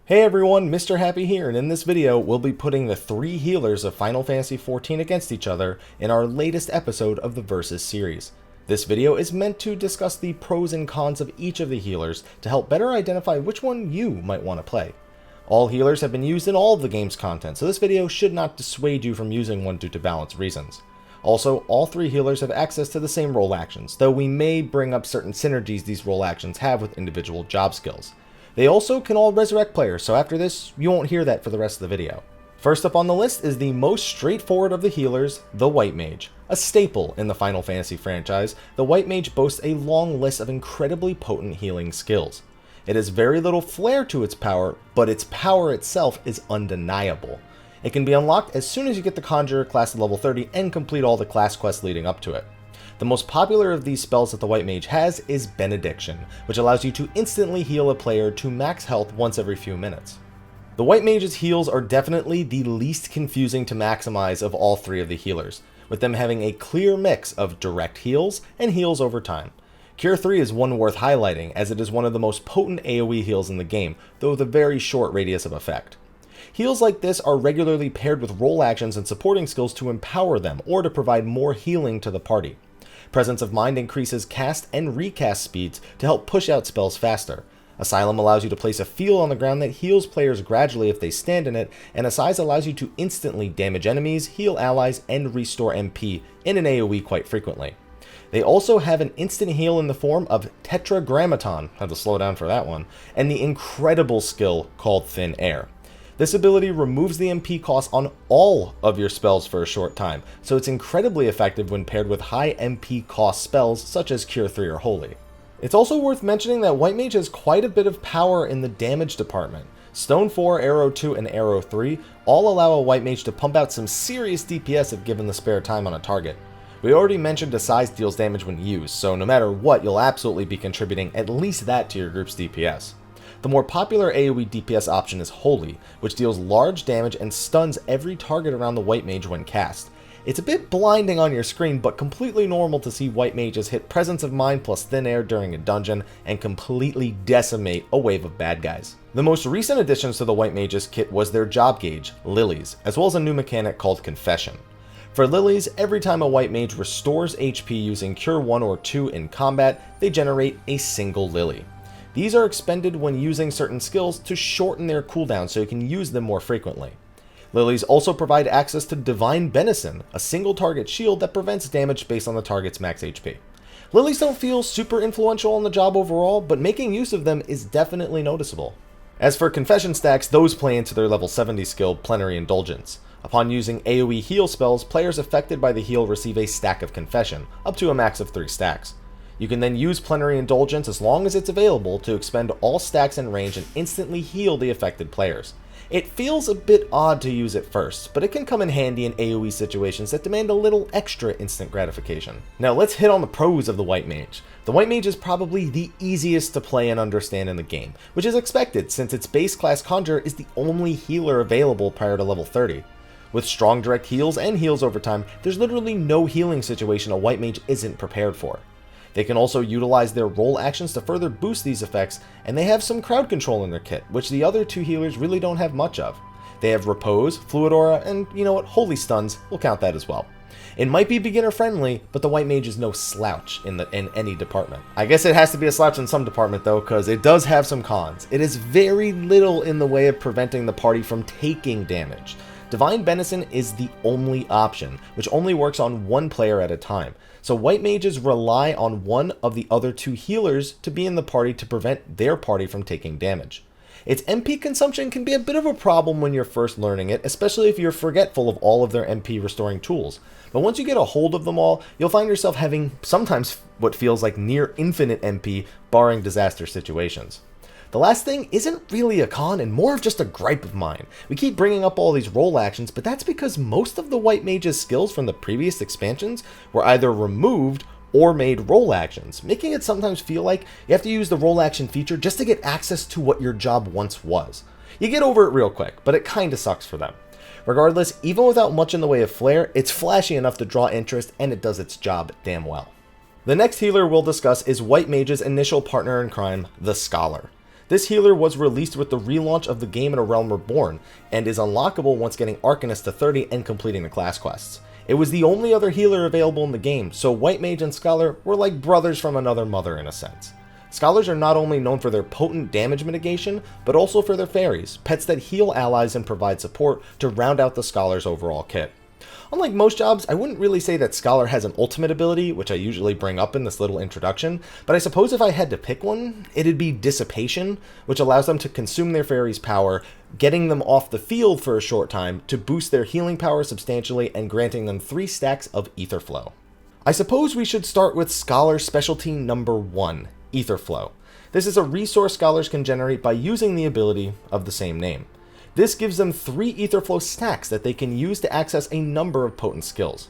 Hey everyone, Mr. Happy here, and in this video, we'll be putting the three healers of Final Fantasy XIV against each other in our latest episode of the Versus series. This video is meant to discuss the pros and cons of each of the healers to help better identify which one you might want to play. All healers have been used in all of the game's content, so this video should not dissuade you from using one due to balance reasons. Also, all three healers have access to the same role actions, though we may bring up certain synergies these role actions have with individual job skills. They also can all resurrect players, so after this, you won't hear that for the rest of the video. First up on the list is the most straightforward of the healers, the White Mage. A staple in the Final Fantasy franchise, the White Mage boasts a long list of incredibly potent healing skills. It has very little flair to its power, but its power itself is undeniable. It can be unlocked as soon as you get the Conjurer class at level 30 and complete all the class quests leading up to it. The most popular of these spells that the White Mage has is Benediction, which allows you to instantly heal a player to max health once every few minutes. The White Mage's heals are definitely the least confusing to maximize of all three of the healers, with them having a clear mix of direct heals and heals over time. Cure 3 is one worth highlighting, as it is one of the most potent AoE heals in the game, though with a very short radius of effect. Heals like this are regularly paired with role actions and supporting skills to empower them, or to provide more healing to the party. Presence of Mind increases cast and recast speeds to help push out spells faster. Asylum allows you to place a field on the ground that heals players gradually if they stand in it, and Assize allows you to instantly damage enemies, heal allies, and restore MP in an AoE quite frequently. They also have an instant heal in the form of Tetragrammaton, had to slow down for that one, and the incredible skill called Thin Air. This ability removes the MP cost on all of your spells for a short time, so it's incredibly effective when paired with high MP cost spells such as Cure 3 or Holy. It's also worth mentioning that White Mage has quite a bit of power in the damage department. Stone 4, Arrow 2, and Arrow 3 all allow a White Mage to pump out some serious DPS if given the spare time on a target. We already mentioned Assize deals damage when used, so no matter what, you'll absolutely be contributing at least that to your group's DPS. The more popular AoE DPS option is Holy, which deals large damage and stuns every target around the White Mage when cast. It's a bit blinding on your screen, but completely normal to see White Mages hit Presence of Mind plus Thin Air during a dungeon and completely decimate a wave of bad guys. The most recent additions to the White Mages kit was their job gauge, Lilies, as well as a new mechanic called Confession. For Lilies, every time a White Mage restores HP using Cure 1 or 2 in combat, they generate a single Lily. These are expended when using certain skills to shorten their cooldown so you can use them more frequently. Lilies also provide access to Divine Benison, a single target shield that prevents damage based on the target's max HP. Lilies don't feel super influential on the job overall, but making use of them is definitely noticeable. As for Confession stacks, those play into their level 70 skill, Plenary Indulgence. Upon using AoE heal spells, players affected by the heal receive a stack of Confession, up to a max of 3 stacks. You can then use Plenary Indulgence as long as it's available to expend all stacks in range and instantly heal the affected players. It feels a bit odd to use at first, but it can come in handy in AoE situations that demand a little extra instant gratification. Now let's hit on the pros of the White Mage. The White Mage is probably the easiest to play and understand in the game, which is expected since its base class Conjurer is the only healer available prior to level 30. With strong direct heals and heals over time, there's literally no healing situation a White Mage isn't prepared for. They can also utilize their role actions to further boost these effects, and they have some crowd control in their kit, which the other two healers really don't have much of. They have Repose, Fluid Aura, and you know what, Holy Stuns, we'll count that as well. It might be beginner friendly, but the White Mage is no slouch in any department. I guess it has to be a slouch in some department though, because it does have some cons. It is very little in the way of preventing the party from taking damage. Divine Benison is the only option, which only works on one player at a time, so White Mages rely on one of the other two healers to be in the party to prevent their party from taking damage. Its MP consumption can be a bit of a problem when you're first learning it, especially if you're forgetful of all of their MP restoring tools, but once you get a hold of them all, you'll find yourself having sometimes what feels like near infinite MP, barring disaster situations. The last thing isn't really a con and more of just a gripe of mine. We keep bringing up all these role actions, but that's because most of the White Mage's skills from the previous expansions were either removed or made role actions, making it sometimes feel like you have to use the role action feature just to get access to what your job once was. You get over it real quick, but it kinda sucks for them. Regardless, even without much in the way of flair, it's flashy enough to draw interest and it does its job damn well. The next healer we'll discuss is White Mage's initial partner in crime, the Scholar. This healer was released with the relaunch of the game in A Realm Reborn, and is unlockable once getting Arcanist to 30 and completing the class quests. It was the only other healer available in the game, so White Mage and Scholar were like brothers from another mother in a sense. Scholars are not only known for their potent damage mitigation, but also for their fairies, pets that heal allies and provide support to round out the Scholar's overall kit. Unlike most jobs, I wouldn't really say that Scholar has an ultimate ability, which I usually bring up in this little introduction, but I suppose if I had to pick one, it'd be Dissipation, which allows them to consume their fairy's power, getting them off the field for a short time to boost their healing power substantially and granting them 3 stacks of Ether Flow. I suppose we should start with Scholar specialty number 1, Ether Flow. This is a resource Scholars can generate by using the ability of the same name. This gives them 3 Ether Flow stacks that they can use to access a number of potent skills.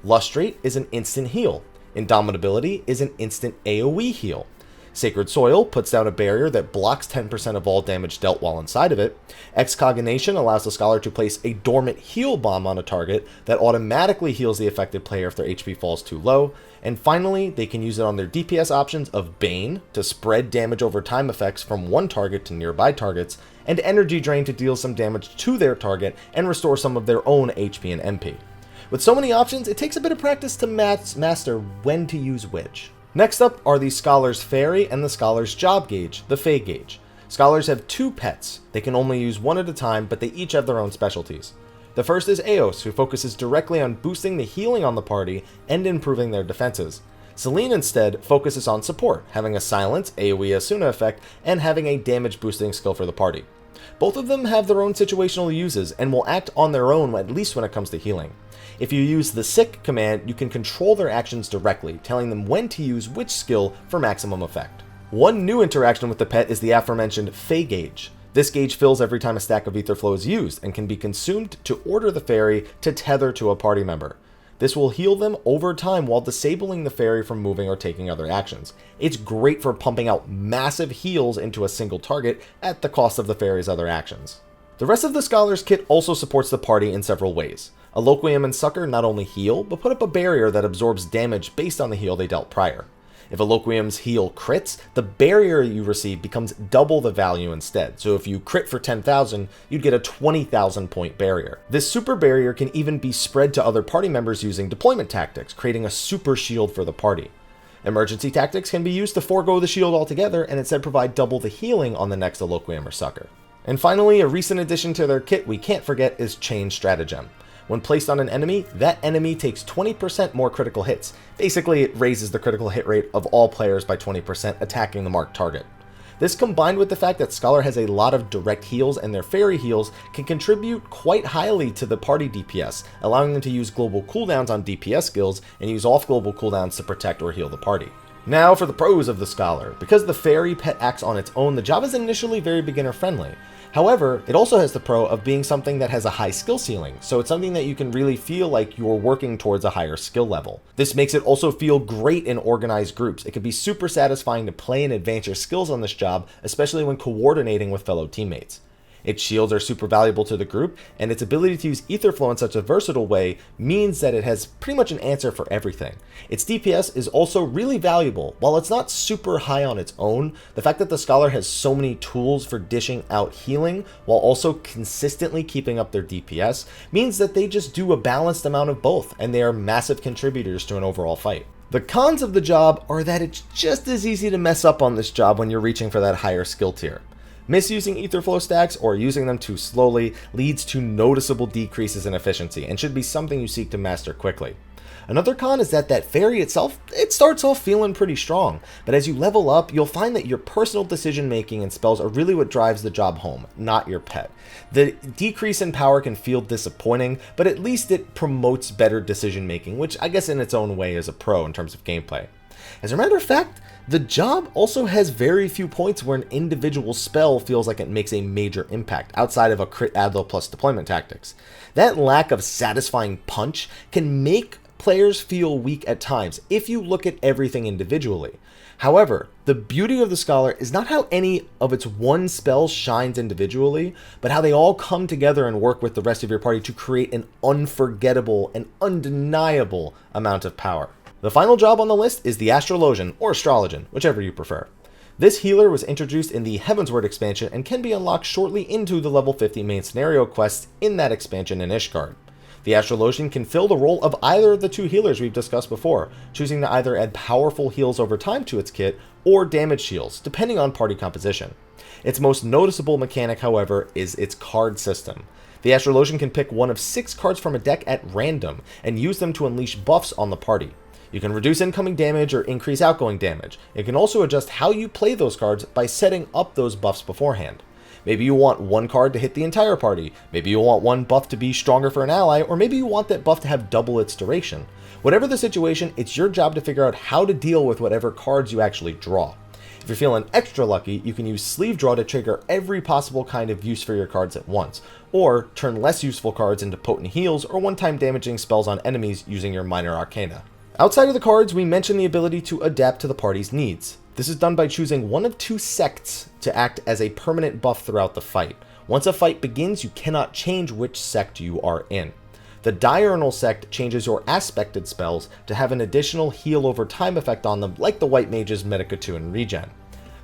Lustrate is an instant heal. Indomitability is an instant AoE heal. Sacred Soil puts down a barrier that blocks 10% of all damage dealt while inside of it. Excognation allows the Scholar to place a dormant heal bomb on a target that automatically heals the affected player if their HP falls too low. And finally, they can use it on their DPS options of Bane to spread damage over time effects from one target to nearby targets, and Energy Drain to deal some damage to their target and restore some of their own HP and MP. With so many options, it takes a bit of practice to master when to use which. Next up are the Scholar's Fairy and the Scholar's Job Gauge, the Fey Gauge. Scholars have 2 pets. They can only use one at a time, but they each have their own specialties. The first is Eos, who focuses directly on boosting the healing on the party and improving their defenses. Celine instead focuses on support, having a silence, AoE Asuna effect, and having a damage boosting skill for the party. Both of them have their own situational uses and will act on their own, at least when it comes to healing. If you use the Sick command, you can control their actions directly, telling them when to use which skill for maximum effect. One new interaction with the pet is the aforementioned Fey Gauge. This gauge fills every time a stack of Ether Flow is used and can be consumed to order the fairy to tether to a party member. This will heal them over time while disabling the fairy from moving or taking other actions. It's great for pumping out massive heals into a single target at the cost of the fairy's other actions. The rest of the Scholar's kit also supports the party in several ways. Eloquium and Succor not only heal, but put up a barrier that absorbs damage based on the heal they dealt prior. If Eloquium's heal crits, the barrier you receive becomes double the value instead. So if you crit for 10,000, you'd get a 20,000 point barrier. This super barrier can even be spread to other party members using deployment tactics, creating a super shield for the party. Emergency tactics can be used to forego the shield altogether and instead provide double the healing on the next Eloquium or Succor. And finally, a recent addition to their kit we can't forget is Chain Stratagem. When placed on an enemy, that enemy takes 20% more critical hits. Basically, it raises the critical hit rate of all players by 20% attacking the marked target. This, combined with the fact that Scholar has a lot of direct heals and their fairy heals, can contribute quite highly to the party DPS, allowing them to use global cooldowns on DPS skills and use off global cooldowns to protect or heal the party. Now for the pros of the Scholar. Because the fairy pet acts on its own, the job is initially very beginner friendly. However, it also has the pro of being something that has a high skill ceiling, so it's something that you can really feel like you're working towards a higher skill level. This makes it also feel great in organized groups. It can be super satisfying to play and advance your skills on this job, especially when coordinating with fellow teammates. Its shields are super valuable to the group, and its ability to use Ether Flow in such a versatile way means that it has pretty much an answer for everything. Its DPS is also really valuable. While it's not super high on its own, the fact that the Scholar has so many tools for dishing out healing while also consistently keeping up their DPS means that they just do a balanced amount of both, and they are massive contributors to an overall fight. The cons of the job are that it's just as easy to mess up on this job when you're reaching for that higher skill tier. Misusing Ether Flow stacks or using them too slowly leads to noticeable decreases in efficiency and should be something you seek to master quickly. Another con is that fairy itself, it starts off feeling pretty strong, but as you level up, you'll find that your personal decision making and spells are really what drives the job home, not your pet. The decrease in power can feel disappointing, but at least it promotes better decision making, which I guess in its own way is a pro in terms of gameplay. As a matter of fact, the job also has very few points where an individual spell feels like it makes a major impact, outside of a crit adlo plus deployment tactics. That lack of satisfying punch can make players feel weak at times if you look at everything individually. However, the beauty of the Scholar is not how any of its one spell shines individually, but how they all come together and work with the rest of your party to create an unforgettable and undeniable amount of power. The final job on the list is the Astrologian, or Astrologian, whichever you prefer. This healer was introduced in the Heavensward expansion and can be unlocked shortly into the level 50 main scenario quests in that expansion in Ishgard. The Astrologian can fill the role of either of the two healers we've discussed before, choosing to either add powerful heals over time to its kit or damage shields, depending on party composition. Its most noticeable mechanic, however, is its card system. The Astrologian can pick one of 6 cards from a deck at random and use them to unleash buffs on the party. You can reduce incoming damage or increase outgoing damage. It can also adjust how you play those cards by setting up those buffs beforehand. Maybe you want one card to hit the entire party, maybe you want one buff to be stronger for an ally, or maybe you want that buff to have double its duration. Whatever the situation, it's your job to figure out how to deal with whatever cards you actually draw. If you're feeling extra lucky, you can use Sleeve Draw to trigger every possible kind of use for your cards at once, or turn less useful cards into potent heals or one-time damaging spells on enemies using your Minor Arcana. Outside of the cards, we mentioned the ability to adapt to the party's needs. This is done by choosing one of 2 sects to act as a permanent buff throughout the fight. Once a fight begins, you cannot change which sect you are in. The Diurnal sect changes your aspected spells to have an additional heal over time effect on them, like the White Mage's Medica 2 and Regen.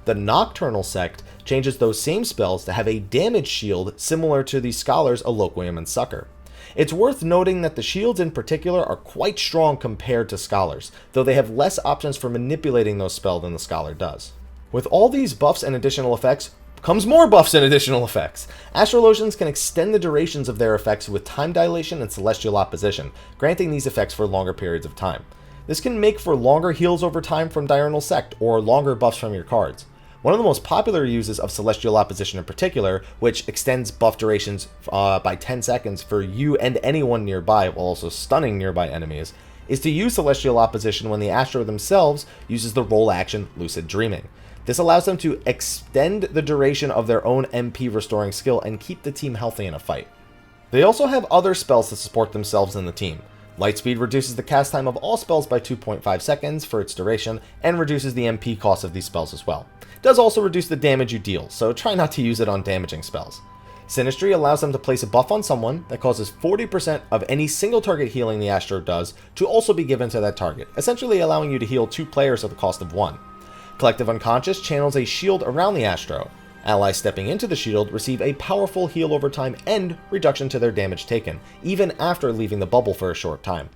The Nocturnal sect changes those same spells to have a damage shield similar to the Scholar's Eloquium and Succor. It's worth noting that the shields in particular are quite strong compared to Scholars, though they have less options for manipulating those spells than the Scholar does. With all these buffs and additional effects, comes more buffs and additional effects. Astrologians can extend the durations of their effects with time dilation and celestial opposition, granting these effects for longer periods of time. This can make for longer heals over time from Diurnal Sect, or longer buffs from your cards. One of the most popular uses of Celestial Opposition in particular, which extends buff durations by 10 seconds for you and anyone nearby while also stunning nearby enemies, is to use Celestial Opposition when the Astro themselves uses the role action Lucid Dreaming. This allows them to extend the duration of their own MP restoring skill and keep the team healthy in a fight. They also have other spells to support themselves in the team. Lightspeed reduces the cast time of all spells by 2.5 seconds for its duration and reduces the MP cost of these spells as well. It does also reduce the damage you deal, so try not to use it on damaging spells. Sinistry allows them to place a buff on someone that causes 40% of any single target healing the Astro does to also be given to that target, essentially allowing you to heal 2 players at the cost of 1. Collective Unconscious channels a shield around the Astro. Allies stepping into the shield receive a powerful heal over time and reduction to their damage taken, even after leaving the bubble for a short time.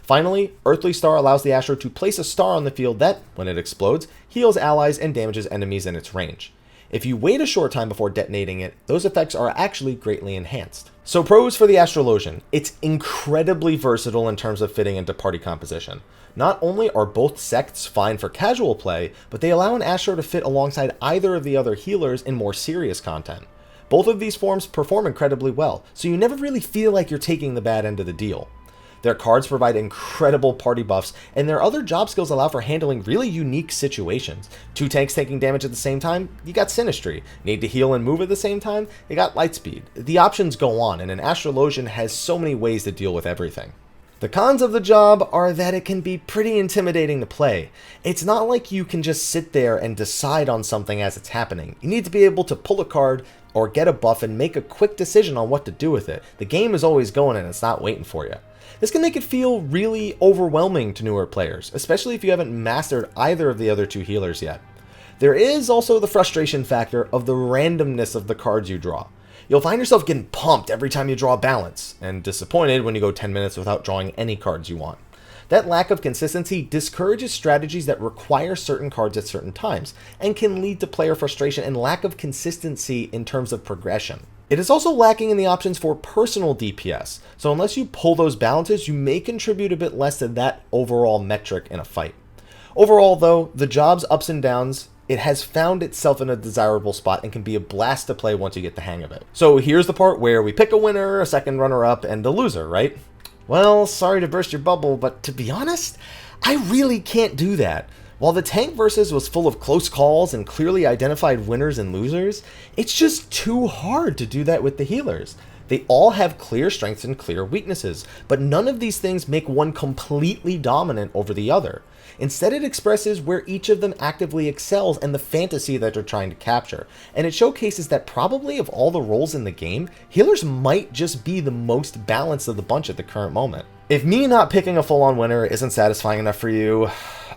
Finally, Earthly Star allows the Astro to place a star on the field that, when it explodes, heals allies and damages enemies in its range. If you wait a short time before detonating it, those effects are actually greatly enhanced. So pros for the Astrologian. It's incredibly versatile in terms of fitting into party composition. Not only are both sects fine for casual play, but they allow an Astro to fit alongside either of the other healers in more serious content. Both of these forms perform incredibly well, so you never really feel like you're taking the bad end of the deal. Their cards provide incredible party buffs, and their other job skills allow for handling really unique situations. 2 tanks taking damage at the same time? You got Sinistry. Need to heal and move at the same time? You got Lightspeed. The options go on, and an Astrologian has so many ways to deal with everything. The cons of the job are that it can be pretty intimidating to play. It's not like you can just sit there and decide on something as it's happening. You need to be able to pull a card or get a buff and make a quick decision on what to do with it. The game is always going and it's not waiting for you. This can make it feel really overwhelming to newer players, especially if you haven't mastered either of the other 2 healers yet. There is also the frustration factor of the randomness of the cards you draw. You'll find yourself getting pumped every time you draw a balance, and disappointed when you go 10 minutes without drawing any cards you want. That lack of consistency discourages strategies that require certain cards at certain times, and can lead to player frustration and lack of consistency in terms of progression. It is also lacking in the options for personal DPS, so unless you pull those balances, you may contribute a bit less to that overall metric in a fight. Overall though, the job's ups and downs, it has found itself in a desirable spot and can be a blast to play once you get the hang of it. So here's the part where we pick a winner, a second runner-up, and a loser, right? Well, sorry to burst your bubble, but to be honest, I really can't do that. While the tank versus was full of close calls and clearly identified winners and losers, it's just too hard to do that with the healers. They all have clear strengths and clear weaknesses, but none of these things make one completely dominant over the other. Instead, it expresses where each of them actively excels and the fantasy that they're trying to capture, and it showcases that probably of all the roles in the game, healers might just be the most balanced of the bunch at the current moment. If me not picking a full-on winner isn't satisfying enough for you,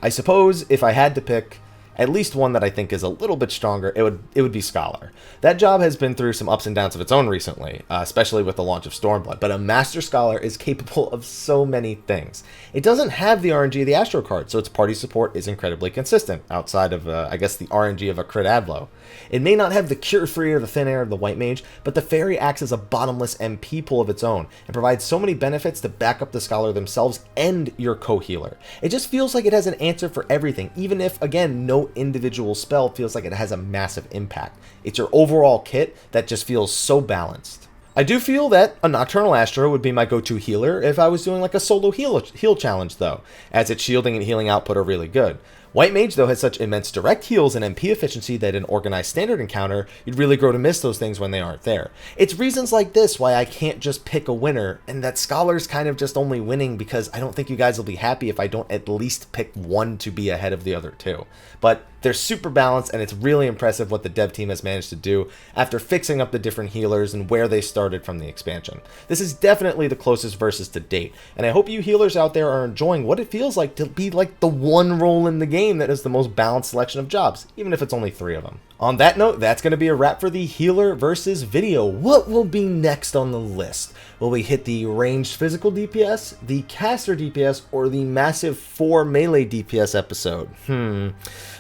I suppose if I had to pick, at least one that I think is a little bit stronger, it would be Scholar. That job has been through some ups and downs of its own recently, especially with the launch of Stormblood, but a Master Scholar is capable of so many things. It doesn't have the RNG of the Astro card, so its party support is incredibly consistent, outside of, I guess, the RNG of a crit Adlo. It may not have the Cure Free or the Thin Air of the White Mage, but the Fairy acts as a bottomless MP pool of its own, and provides so many benefits to back up the Scholar themselves and your co-healer. It just feels like it has an answer for everything, even if, again, no individual spell feels like it has a massive impact. It's your overall kit that just feels so balanced. I do feel that a Nocturnal Astro would be my go-to healer if I was doing like a solo heal challenge though, as its shielding and healing output are really good. White Mage, though, has such immense direct heals and MP efficiency that in organized standard encounter, you'd really grow to miss those things when they aren't there. It's reasons like this why I can't just pick a winner, and that Scholar's kind of just only winning because I don't think you guys will be happy if I don't at least pick one to be ahead of the other two. But they're super balanced, and it's really impressive what the dev team has managed to do after fixing up the different healers and where they started from the expansion. This is definitely the closest versus to date, and I hope you healers out there are enjoying what it feels like to be like the one role in the game that is the most balanced selection of jobs, even if it's only 3 of them. On that note, that's going to be a wrap for the healer versus video. What will be next on the list? Will we hit the ranged physical DPS, the caster DPS, or the massive 4 melee DPS episode?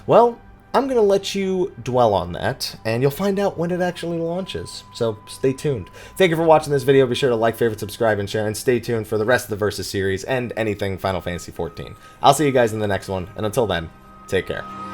Well, I'm going to let you dwell on that, and you'll find out when it actually launches. So stay tuned. Thank you for watching this video. Be sure to like, favorite, subscribe, and share, and stay tuned for the rest of the Versus series and anything Final Fantasy XIV. I'll see you guys in the next one, and until then, take care.